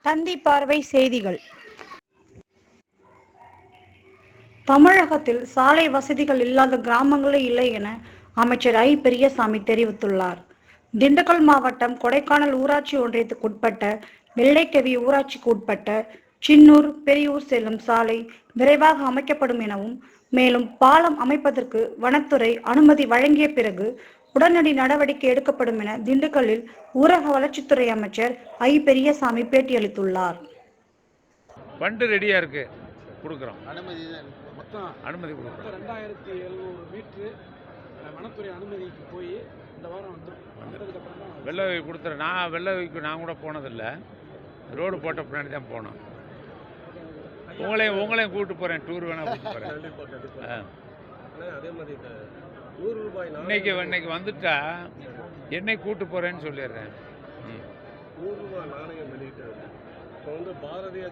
தந்தி பார்வை செய்திகள். தமிழகத்தில் சாலை வசதிகள் இல்லாத கிராமங்களே இல்லை என அமைச்சர் ஐ. பெரியசாமி தெரிவித்துள்ளார். திண்டுக்கல் மாவட்டம் கொடைக்கானல் ஊராட்சி ஒன்றியத்துக்குட்பட்ட வெள்ளைக்கவி ஊராட்சிக்கு உட்பட்ட சின்னூர் பெரியூர் செல்லும் சாலை விரைவாக அமைக்கப்படும் எனவும், மேலும் பாலம் அமைப்பதற்கு வனத்துறை அனுமதி வழங்கிய பிறகு உடனடி நடவடிக்கை எடுக்கப்படும் என திண்டுக்கல்லில் ஊரக வளர்ச்சித்துறை அமைச்சர் ஐ. பெரியசாமி பேட்டியளித்துள்ளார். ஃபண்டு ரெடியாக இருக்கு, கொடுக்குறோம். அனுமதி கொடுக்குறோம். 2700 மீட்டரு வனத்துறை அனுமதிக்கு போய் இந்த வாரம் வந்துடும். வெள்ளை கொடுத்துறேன். நான் வெள்ளைக்கு நான் கூட போனதில்லை, ரோடு போட்ட பின்னாடி தான் போனோம். உங்களையும் கூப்பிட்டு போகிறேன், டூர் வேணா கூப்பிட்டு போகிறேன். அதே மாதிரி இன்னைக்கு வந்துட்டா என்னை கூப்பிட்டு போகிறேன்னு சொல்லிடுறேன். 100 ரூபாய் நாணயம் வெளியிட்டு இப்போ பாரதிய